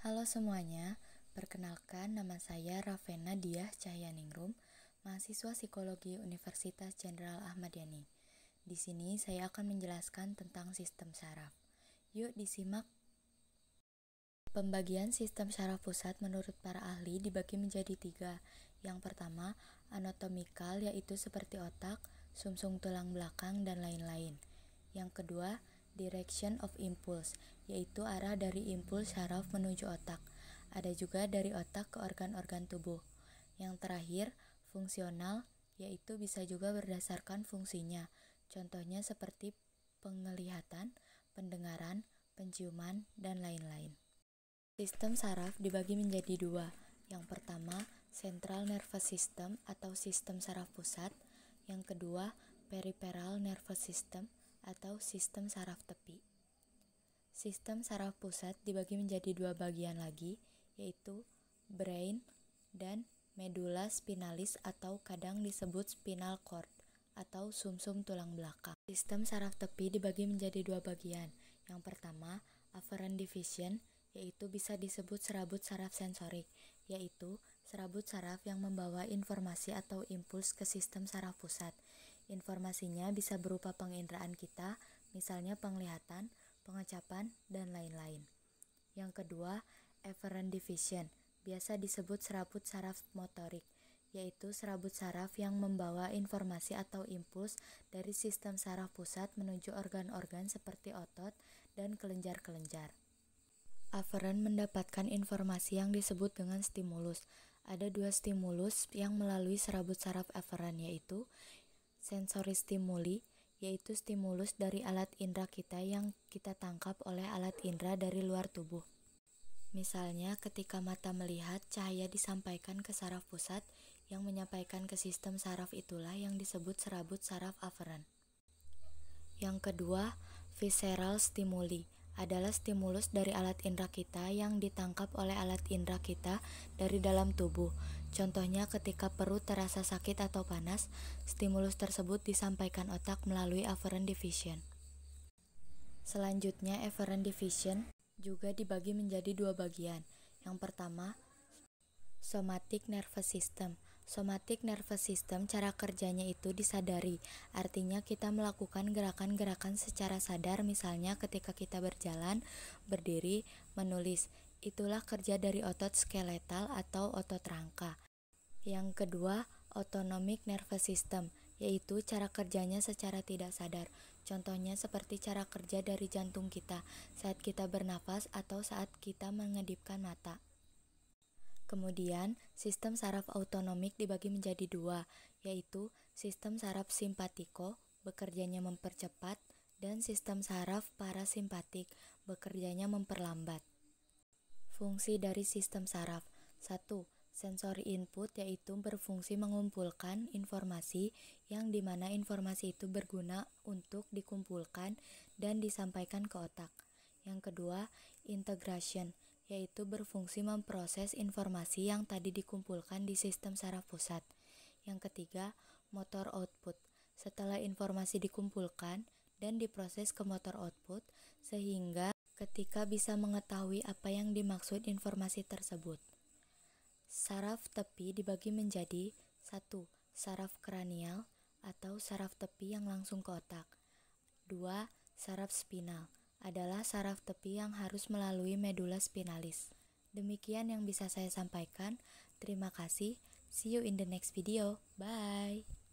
Halo semuanya, perkenalkan nama saya Ravena Diah Cahyaningrum, mahasiswa Psikologi Universitas Jenderal Ahmad Yani. Di sini saya akan menjelaskan tentang sistem saraf. Yuk disimak. Pembagian sistem saraf pusat menurut para ahli dibagi menjadi 3. Yang pertama, anatomikal, yaitu seperti otak, sumsum tulang belakang, dan lain-lain. Yang kedua, direction of impulse, yaitu arah dari impuls saraf menuju otak. Ada juga dari otak ke organ-organ tubuh. Yang terakhir, fungsional, yaitu bisa juga berdasarkan fungsinya. Contohnya seperti penglihatan, pendengaran, penciuman, dan lain-lain. Sistem saraf dibagi menjadi 2. Yang pertama, central nervous system atau sistem saraf pusat. Yang kedua, peripheral nervous system atau sistem saraf tepi. Sistem saraf pusat dibagi menjadi 2 bagian lagi, yaitu brain dan medulla spinalis atau kadang disebut spinal cord atau sumsum tulang belakang. Sistem saraf tepi dibagi menjadi 2 bagian. Yang pertama, afferent division, yaitu bisa disebut serabut saraf sensorik, yaitu serabut saraf yang membawa informasi atau impuls ke sistem saraf pusat. Informasinya bisa berupa penginderaan kita, misalnya penglihatan, pengecapan, dan lain-lain. Yang kedua, efferent division, biasa disebut serabut saraf motorik, yaitu serabut saraf yang membawa informasi atau impuls dari sistem saraf pusat menuju organ-organ seperti otot dan kelenjar-kelenjar. Afferent mendapatkan informasi yang disebut dengan stimulus. Ada 2 stimulus yang melalui serabut saraf efferent, yaitu sensory stimuli, yaitu stimulus dari alat indera kita yang kita tangkap oleh alat indera dari luar tubuh. Misalnya ketika mata melihat, cahaya disampaikan ke saraf pusat yang menyampaikan ke sistem saraf, itulah yang disebut serabut saraf afferent. Yang kedua, visceral stimuli adalah stimulus dari alat indera kita yang ditangkap oleh alat indera kita dari dalam tubuh. Contohnya ketika perut terasa sakit atau panas, stimulus tersebut disampaikan otak melalui afferent division. Selanjutnya, efferent division juga dibagi menjadi 2 bagian. Yang pertama, somatic nervous system. Somatic nervous system cara kerjanya itu disadari, artinya kita melakukan gerakan-gerakan secara sadar, misalnya ketika kita berjalan, berdiri, menulis. Itulah kerja dari otot skeletal atau otot rangka. Yang kedua, autonomic nervous system, yaitu cara kerjanya secara tidak sadar. Contohnya seperti cara kerja dari jantung kita saat kita bernafas atau saat kita mengedipkan mata. Kemudian, sistem saraf autonomik dibagi menjadi 2, yaitu sistem saraf simpatiko, bekerjanya mempercepat, dan sistem saraf parasimpatik, bekerjanya memperlambat. Fungsi dari sistem saraf. 1. Sensory input, yaitu berfungsi mengumpulkan informasi yang dimana informasi itu berguna untuk dikumpulkan dan disampaikan ke otak. Yang kedua, integration, yaitu berfungsi memproses informasi yang tadi dikumpulkan di sistem saraf pusat. Yang ketiga, motor output. Setelah informasi dikumpulkan dan diproses ke motor output, sehingga ketika bisa mengetahui apa yang dimaksud informasi tersebut. Saraf tepi dibagi menjadi 1. Saraf kranial atau saraf tepi yang langsung ke otak. 2. Saraf spinal adalah saraf tepi yang harus melalui medulla spinalis. Demikian yang bisa saya sampaikan. Terima kasih. See you in the next video. Bye.